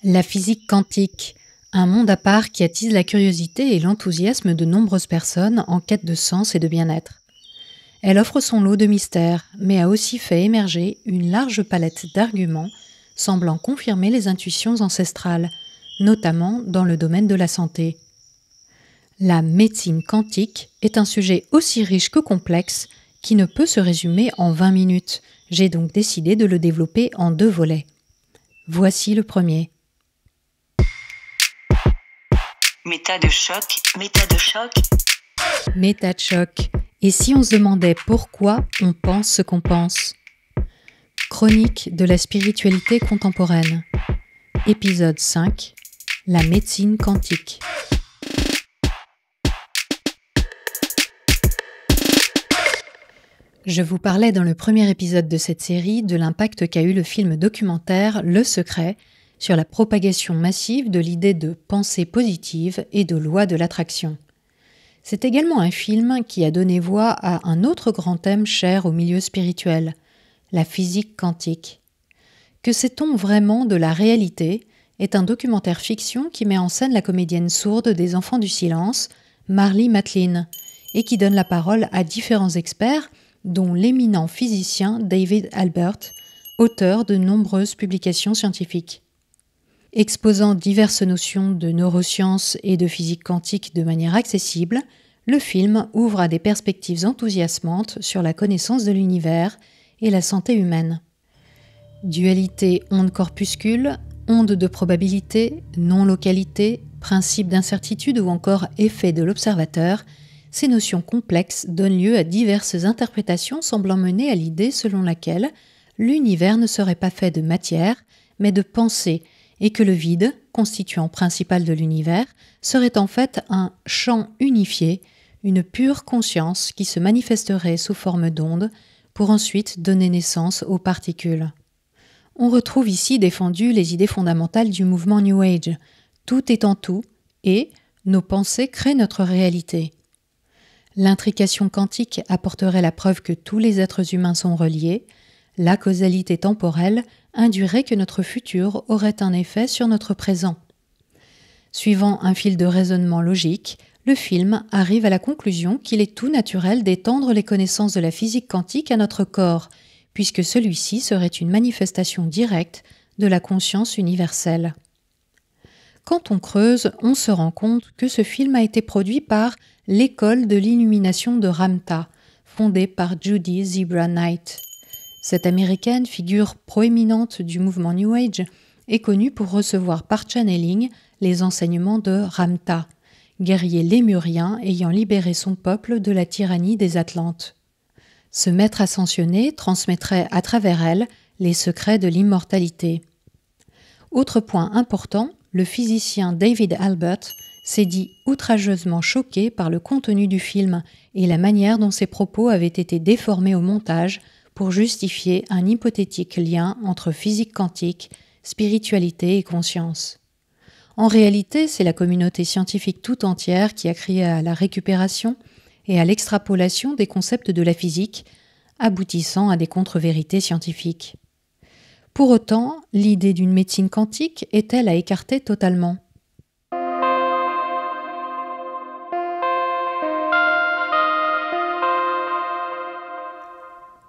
La physique quantique, un monde à part qui attise la curiosité et l'enthousiasme de nombreuses personnes en quête de sens et de bien-être. Elle offre son lot de mystères, mais a aussi fait émerger une large palette d'arguments semblant confirmer les intuitions ancestrales, notamment dans le domaine de la santé. La médecine quantique est un sujet aussi riche que complexe qui ne peut se résumer en 20 minutes. J'ai donc décidé de le développer en 2 volets. Voici le premier. Méta de choc, méta de choc. Méta de choc. Et si on se demandait pourquoi on pense ce qu'on pense ? Chronique de la spiritualité contemporaine. Épisode 5. La médecine quantique. Je vous parlais dans le premier épisode de cette série de l'impact qu'a eu le film documentaire Le Secret sur la propagation massive de l'idée de pensée positive et de loi de l'attraction. C'est également un film qui a donné voix à un autre grand thème cher au milieu spirituel, la physique quantique. Que sait-on vraiment de la réalité est un documentaire fiction qui met en scène la comédienne sourde des Enfants du Silence, Marlee Matlin, et qui donne la parole à différents experts dont l'éminent physicien David Albert, auteur de nombreuses publications scientifiques. Exposant diverses notions de neurosciences et de physique quantique de manière accessible, le film ouvre à des perspectives enthousiasmantes sur la connaissance de l'univers et la santé humaine. Dualité onde-corpuscule, onde de probabilité, non-localité, principe d'incertitude ou encore effet de l'observateur, ces notions complexes donnent lieu à diverses interprétations semblant mener à l'idée selon laquelle l'univers ne serait pas fait de matière, mais de pensée, et que le vide, constituant principal de l'univers, serait en fait un champ unifié, une pure conscience qui se manifesterait sous forme d'ondes pour ensuite donner naissance aux particules. On retrouve ici défendues les idées fondamentales du mouvement New Age. Tout est en tout et nos pensées créent notre réalité. L'intrication quantique apporterait la preuve que tous les êtres humains sont reliés. La causalité temporelle induirait que notre futur aurait un effet sur notre présent. Suivant un fil de raisonnement logique, le film arrive à la conclusion qu'il est tout naturel d'étendre les connaissances de la physique quantique à notre corps, puisque celui-ci serait une manifestation directe de la conscience universelle. Quand on creuse, on se rend compte que ce film a été produit par l'école de l'illumination de Ramtha, fondée par Judy Zebra Knight. Cette américaine, figure proéminente du mouvement New Age, est connue pour recevoir par channeling les enseignements de Ramtha, guerrier lémurien ayant libéré son peuple de la tyrannie des Atlantes. Ce maître ascensionné transmettrait à travers elle les secrets de l'immortalité. Autre point important, le physicien David Albert s'est dit outrageusement choqué par le contenu du film et la manière dont ses propos avaient été déformés au montage pour justifier un hypothétique lien entre physique quantique, spiritualité et conscience. En réalité, c'est la communauté scientifique tout entière qui a crié à la récupération et à l'extrapolation des concepts de la physique, aboutissant à des contre-vérités scientifiques. Pour autant, l'idée d'une médecine quantique est-elle à écarter totalement ?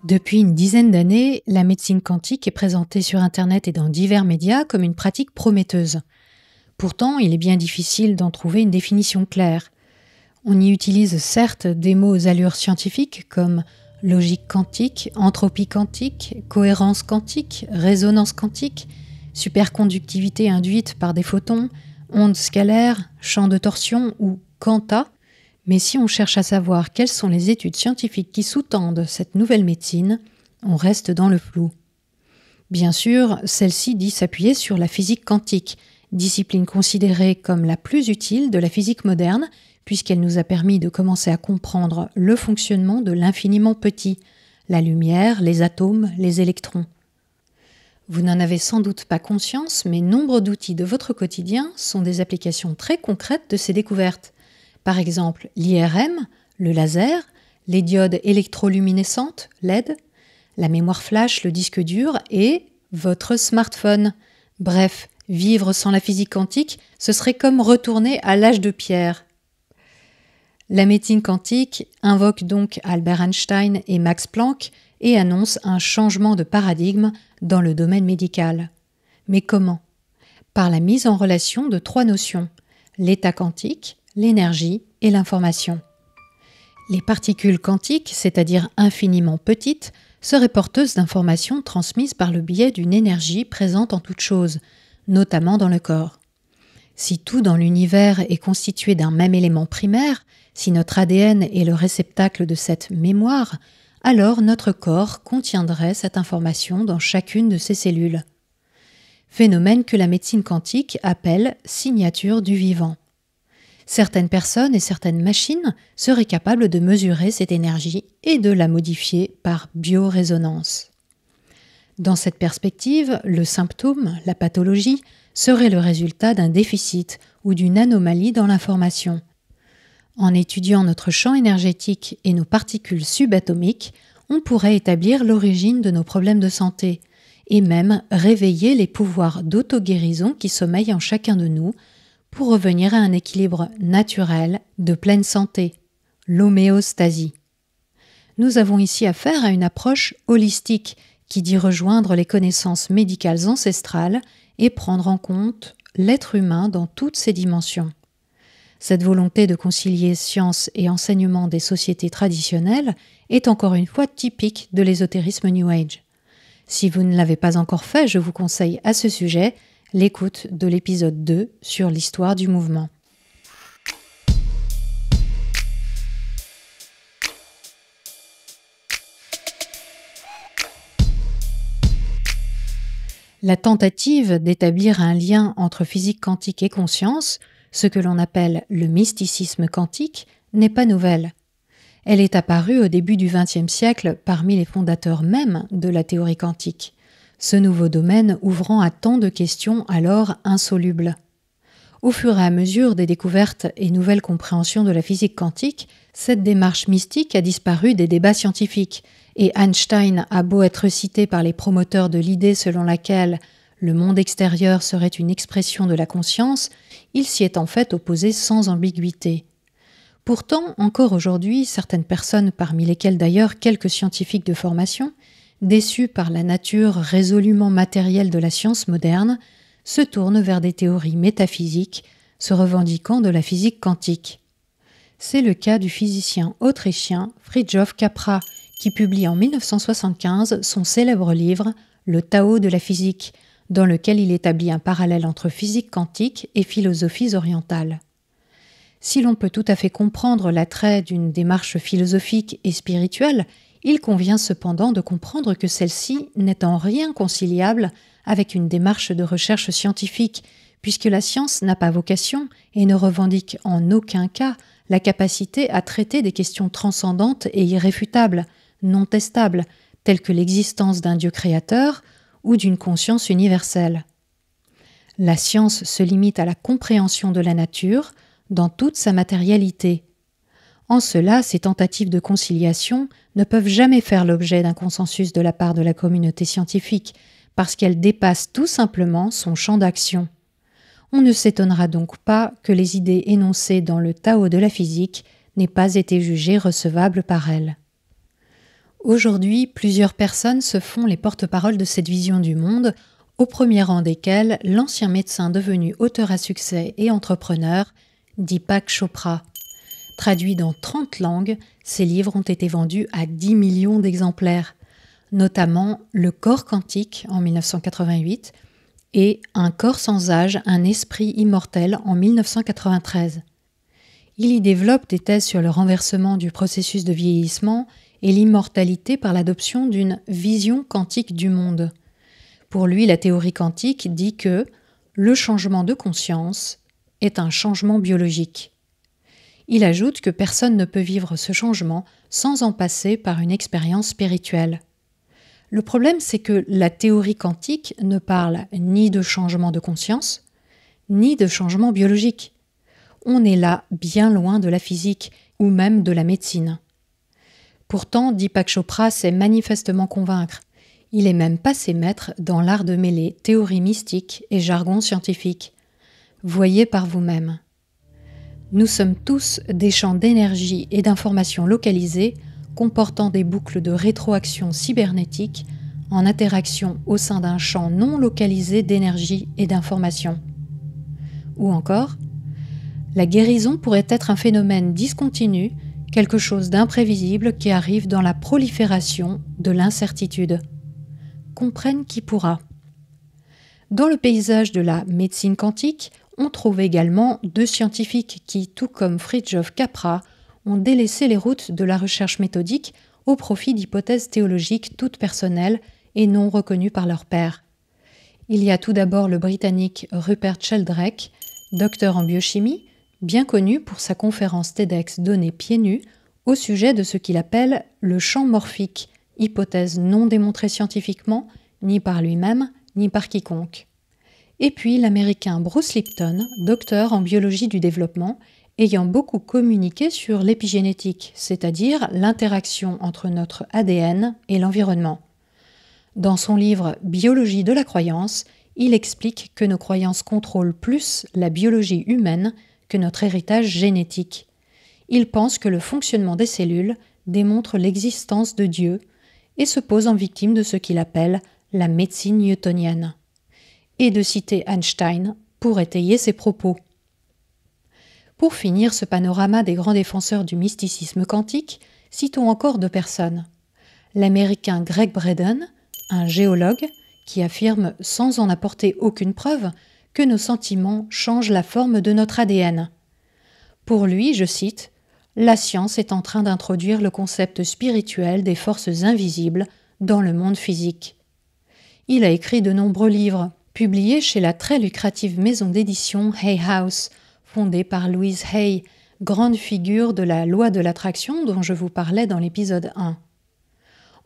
Depuis une dizaine d'années, la médecine quantique est présentée sur Internet et dans divers médias comme une pratique prometteuse. Pourtant, il est bien difficile d'en trouver une définition claire. On y utilise certes des mots aux allures scientifiques comme logique quantique, entropie quantique, cohérence quantique, résonance quantique, superconductivité induite par des photons, ondes scalaires, champ de torsion ou quanta. Mais si on cherche à savoir quelles sont les études scientifiques qui sous-tendent cette nouvelle médecine, on reste dans le flou. Bien sûr, celle-ci dit s'appuyer sur la physique quantique, discipline considérée comme la plus utile de la physique moderne, puisqu'elle nous a permis de commencer à comprendre le fonctionnement de l'infiniment petit, la lumière, les atomes, les électrons. Vous n'en avez sans doute pas conscience, mais nombre d'outils de votre quotidien sont des applications très concrètes de ces découvertes. Par exemple, l'IRM, le laser, les diodes électroluminescentes, LED, la mémoire flash, le disque dur et votre smartphone. Bref, Vivre sans la physique quantique, ce serait comme retourner à l'âge de pierre. La médecine quantique invoque donc Albert Einstein et Max Planck et annonce un changement de paradigme dans le domaine médical. Mais comment ? Par la mise en relation de 3 notions, l'état quantique, l'énergie et l'information. Les particules quantiques, c'est-à-dire infiniment petites, seraient porteuses d'informations transmises par le biais d'une énergie présente en toute chose, notamment dans le corps. Si tout dans l'univers est constitué d'un même élément primaire, si notre ADN est le réceptacle de cette mémoire, alors notre corps contiendrait cette information dans chacune de ses cellules. Phénomène que la médecine quantique appelle signature du vivant. Certaines personnes et certaines machines seraient capables de mesurer cette énergie et de la modifier par biorésonance. Dans cette perspective, le symptôme, la pathologie, serait le résultat d'un déficit ou d'une anomalie dans l'information. En étudiant notre champ énergétique et nos particules subatomiques, on pourrait établir l'origine de nos problèmes de santé et même réveiller les pouvoirs d'auto-guérison qui sommeillent en chacun de nous pour revenir à un équilibre naturel de pleine santé, l'homéostasie. Nous avons ici affaire à une approche holistique qui dit rejoindre les connaissances médicales ancestrales et prendre en compte l'être humain dans toutes ses dimensions. Cette volonté de concilier science et enseignement des sociétés traditionnelles est encore une fois typique de l'ésotérisme New Age. Si vous ne l'avez pas encore fait, je vous conseille à ce sujet l'écoute de l'épisode 2 sur l'histoire du mouvement. La tentative d'établir un lien entre physique quantique et conscience, ce que l'on appelle le mysticisme quantique, n'est pas nouvelle. Elle est apparue au début du XXe siècle parmi les fondateurs même de la théorie quantique, ce nouveau domaine ouvrant à tant de questions alors insolubles. Au fur et à mesure des découvertes et nouvelles compréhensions de la physique quantique, cette démarche mystique a disparu des débats scientifiques, et Einstein a beau être cité par les promoteurs de l'idée selon laquelle le monde extérieur serait une expression de la conscience, il s'y est en fait opposé sans ambiguïté. Pourtant, encore aujourd'hui, certaines personnes, parmi lesquelles d'ailleurs quelques scientifiques de formation, déçus par la nature résolument matérielle de la science moderne, se tournent vers des théories métaphysiques se revendiquant de la physique quantique. C'est le cas du physicien autrichien Fritjof Capra, qui publie en 1975 son célèbre livre « Le Tao de la physique », dans lequel il établit un parallèle entre physique quantique et philosophies orientales. Si l'on peut tout à fait comprendre l'attrait d'une démarche philosophique et spirituelle, il convient cependant de comprendre que celle-ci n'est en rien conciliable avec une démarche de recherche scientifique, puisque la science n'a pas vocation et ne revendique en aucun cas la capacité à traiter des questions transcendantes et irréfutables, non testables, telles que l'existence d'un Dieu créateur ou d'une conscience universelle. La science se limite à la compréhension de la nature dans toute sa matérialité. En cela, ces tentatives de conciliation ne peuvent jamais faire l'objet d'un consensus de la part de la communauté scientifique, parce qu'elles dépassent tout simplement son champ d'action. On ne s'étonnera donc pas que les idées énoncées dans le Tao de la physique n'aient pas été jugées recevables par elle. Aujourd'hui, plusieurs personnes se font les porte-paroles de cette vision du monde, au premier rang desquels l'ancien médecin devenu auteur à succès et entrepreneur, Deepak Chopra. Traduit dans 30 langues, ses livres ont été vendus à 10 millions d'exemplaires, notamment Le corps quantique en 1988 et Un corps sans âge, un esprit immortel en 1993. Il y développe des thèses sur le renversement du processus de vieillissement et l'immortalité par l'adoption d'une vision quantique du monde. Pour lui, la théorie quantique dit que le changement de conscience est un changement biologique. Il ajoute que personne ne peut vivre ce changement sans en passer par une expérience spirituelle. Le problème, c'est que la théorie quantique ne parle ni de changement de conscience, ni de changement biologique. On est là bien loin de la physique ou même de la médecine. Pourtant, Deepak Chopra sait manifestement convaincre. Il est même passé maître dans l'art de mêler théorie mystique et jargon scientifique. Voyez par vous-même. Nous sommes tous des champs d'énergie et d'informations localisés comportant des boucles de rétroaction cybernétique en interaction au sein d'un champ non localisé d'énergie et d'information. Ou encore, la guérison pourrait être un phénomène discontinu, quelque chose d'imprévisible qui arrive dans la prolifération de l'incertitude. Comprenne qui pourra. Dans le paysage de la médecine quantique, on trouve également deux scientifiques qui, tout comme Fritjof Capra, ont délaissé les routes de la recherche méthodique au profit d'hypothèses théologiques toutes personnelles et non reconnues par leurs pairs. Il y a tout d'abord le Britannique Rupert Sheldrake, docteur en biochimie, bien connu pour sa conférence TEDx donnée pieds nus au sujet de ce qu'il appelle le champ morphique, hypothèse non démontrée scientifiquement, ni par lui-même, ni par quiconque. Et puis l'Américain Bruce Lipton, docteur en biologie du développement, ayant beaucoup communiqué sur l'épigénétique, c'est-à-dire l'interaction entre notre ADN et l'environnement. Dans son livre « Biologie de la croyance », il explique que nos croyances contrôlent plus la biologie humaine que notre héritage génétique. Il pense que le fonctionnement des cellules démontre l'existence de Dieu et se pose en victime de ce qu'il appelle la médecine newtonienne. Et de citer Einstein pour étayer ses propos. Pour finir ce panorama des grands défenseurs du mysticisme quantique, citons encore deux personnes. L'Américain Greg Braden, un géologue, qui affirme, sans en apporter aucune preuve, que nos sentiments changent la forme de notre ADN. Pour lui, je cite, « La science est en train d'introduire le concept spirituel des forces invisibles dans le monde physique. » Il a écrit de nombreux livres, publiés chez la très lucrative maison d'édition Hay House, fondée par Louise Hay, grande figure de la loi de l'attraction dont je vous parlais dans l'épisode 1.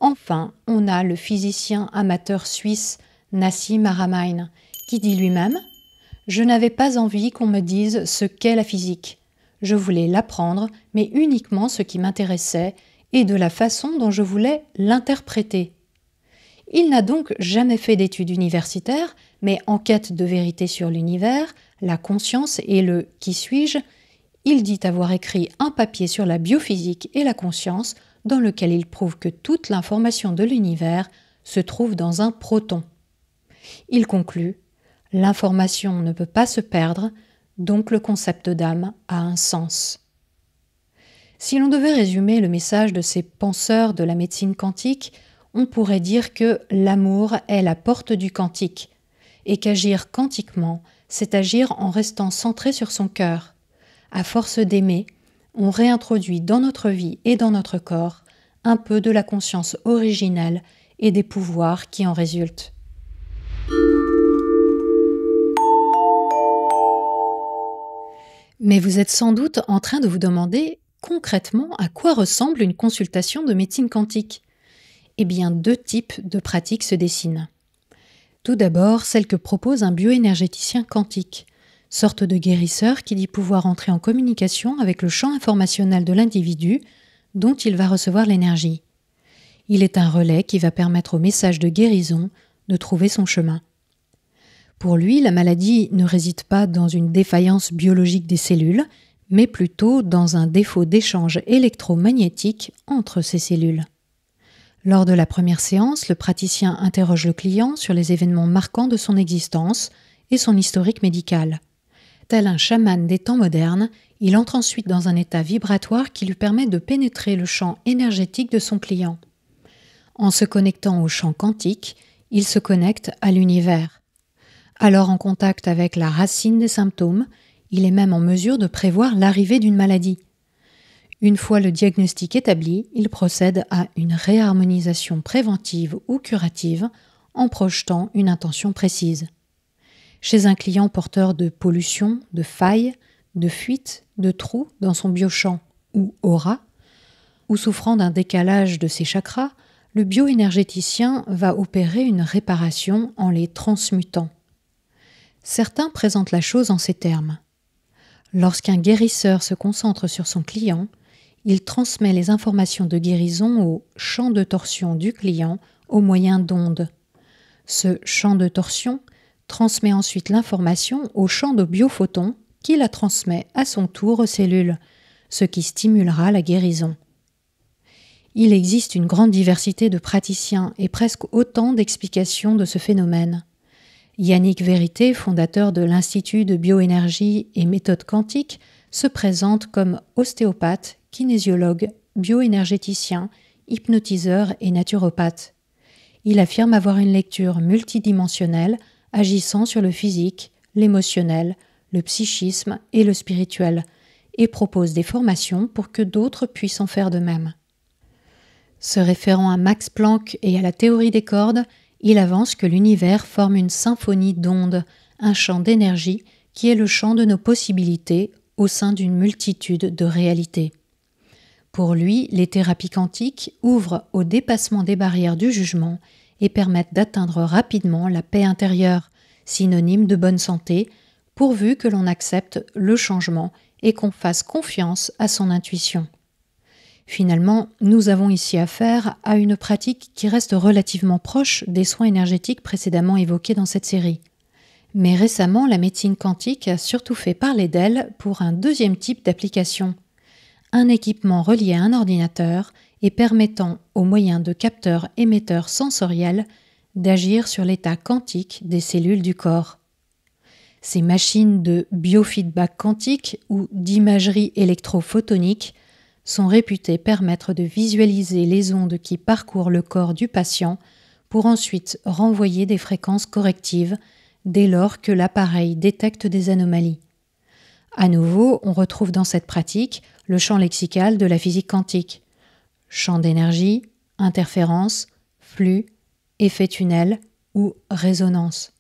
Enfin, on a le physicien amateur suisse Nassim Haramein, qui dit lui-même « Je n'avais pas envie qu'on me dise ce qu'est la physique. Je voulais l'apprendre, mais uniquement ce qui m'intéressait et de la façon dont je voulais l'interpréter. » Il n'a donc jamais fait d'études universitaires, mais en quête de vérité sur l'univers, la conscience et le « qui suis-je ?», il dit avoir écrit un papier sur la biophysique et la conscience dans lequel il prouve que toute l'information de l'univers se trouve dans un proton. Il conclut « L'information ne peut pas se perdre, donc le concept d'âme a un sens. » Si l'on devait résumer le message de ces penseurs de la médecine quantique, on pourrait dire que l'amour est la porte du quantique, et qu'agir quantiquement, c'est agir en restant centré sur son cœur. À force d'aimer, on réintroduit dans notre vie et dans notre corps un peu de la conscience originelle et des pouvoirs qui en résultent. Mais vous êtes sans doute en train de vous demander concrètement à quoi ressemble une consultation de médecine quantique. Eh bien, deux types de pratiques se dessinent. Tout d'abord, celle que propose un bioénergéticien quantique, sorte de guérisseur qui dit pouvoir entrer en communication avec le champ informationnel de l'individu dont il va recevoir l'énergie. Il est un relais qui va permettre au message de guérison de trouver son chemin. Pour lui, la maladie ne réside pas dans une défaillance biologique des cellules, mais plutôt dans un défaut d'échange électromagnétique entre ces cellules. Lors de la première séance, le praticien interroge le client sur les événements marquants de son existence et son historique médical. Tel un chaman des temps modernes, il entre ensuite dans un état vibratoire qui lui permet de pénétrer le champ énergétique de son client. En se connectant au champ quantique, il se connecte à l'univers. Alors en contact avec la racine des symptômes, il est même en mesure de prévoir l'arrivée d'une maladie. Une fois le diagnostic établi, il procède à une réharmonisation préventive ou curative en projetant une intention précise. Chez un client porteur de pollution, de failles, de fuites, de trous dans son biochamp ou aura, ou souffrant d'un décalage de ses chakras, le bioénergéticien va opérer une réparation en les transmutant. Certains présentent la chose en ces termes. Lorsqu'un guérisseur se concentre sur son client, il transmet les informations de guérison au champ de torsion du client au moyen d'ondes. Ce champ de torsion transmet ensuite l'information au champ de biophotons qui la transmet à son tour aux cellules, ce qui stimulera la guérison. Il existe une grande diversité de praticiens et presque autant d'explications de ce phénomène. Yannick Vérité, fondateur de l'Institut de bioénergie et méthode quantique, se présente comme ostéopathe, kinésiologue, bioénergéticien, hypnotiseur et naturopathe. Il affirme avoir une lecture multidimensionnelle agissant sur le physique, l'émotionnel, le psychisme et le spirituel, et propose des formations pour que d'autres puissent en faire de même. Se référant à Max Planck et à la théorie des cordes, il avance que l'univers forme une symphonie d'ondes, un champ d'énergie qui est le champ de nos possibilités au sein d'une multitude de réalités. Pour lui, les thérapies quantiques ouvrent au dépassement des barrières du jugement et permettent d'atteindre rapidement la paix intérieure, synonyme de bonne santé, pourvu que l'on accepte le changement et qu'on fasse confiance à son intuition. Finalement, nous avons ici affaire à une pratique qui reste relativement proche des soins énergétiques précédemment évoqués dans cette série. Mais récemment, la médecine quantique a surtout fait parler d'elle pour un deuxième type d'application. Un équipement relié à un ordinateur et permettant, au moyen de capteurs émetteurs sensoriels, d'agir sur l'état quantique des cellules du corps. Ces machines de biofeedback quantique ou d'imagerie électrophotonique sont réputées permettre de visualiser les ondes qui parcourent le corps du patient pour ensuite renvoyer des fréquences correctives dès lors que l'appareil détecte des anomalies. À nouveau, on retrouve dans cette pratique le champ lexical de la physique quantique. Champ d'énergie, interférence, flux, effet tunnel ou résonance.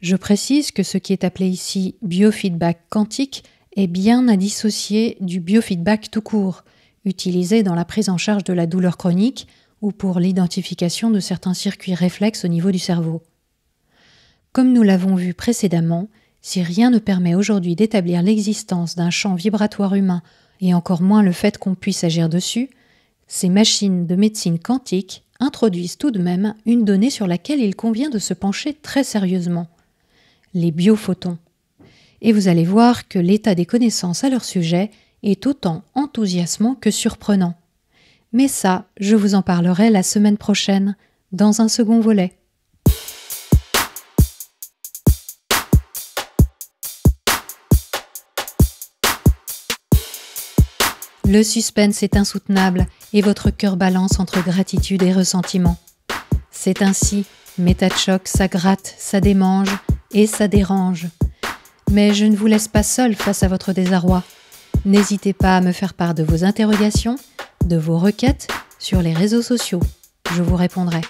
Je précise que ce qui est appelé ici biofeedback quantique est bien à dissocier du biofeedback tout court, utilisé dans la prise en charge de la douleur chronique ou pour l'identification de certains circuits réflexes au niveau du cerveau. Comme nous l'avons vu précédemment, si rien ne permet aujourd'hui d'établir l'existence d'un champ vibratoire humain et encore moins le fait qu'on puisse agir dessus, ces machines de médecine quantique introduisent tout de même une donnée sur laquelle il convient de se pencher très sérieusement. Les biophotons. Et vous allez voir que l'état des connaissances à leur sujet est autant enthousiasmant que surprenant. Mais ça, je vous en parlerai la semaine prochaine, dans un second volet. Le suspense est insoutenable et votre cœur balance entre gratitude et ressentiment. C'est ainsi, Méta de choc, ça gratte, ça démange et ça dérange. Mais je ne vous laisse pas seul face à votre désarroi. N'hésitez pas à me faire part de vos interrogations, de vos requêtes sur les réseaux sociaux. Je vous répondrai.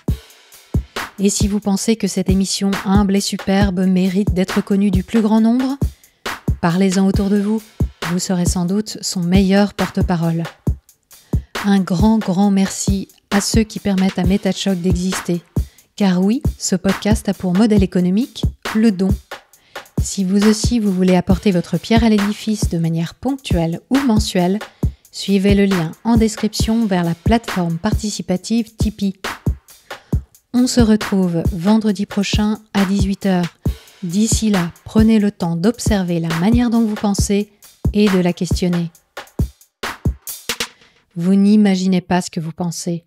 Et si vous pensez que cette émission humble et superbe mérite d'être connue du plus grand nombre, parlez-en autour de vous. Vous serez sans doute son meilleur porte-parole. Un grand merci à ceux qui permettent à Méta de choc d'exister. Car oui, ce podcast a pour modèle économique le don. Si vous aussi vous voulez apporter votre pierre à l'édifice de manière ponctuelle ou mensuelle, suivez le lien en description vers la plateforme participative Tipeee. On se retrouve vendredi prochain à 18h. D'ici là, prenez le temps d'observer la manière dont vous pensez et de la questionner. Vous n'imaginez pas ce que vous pensez.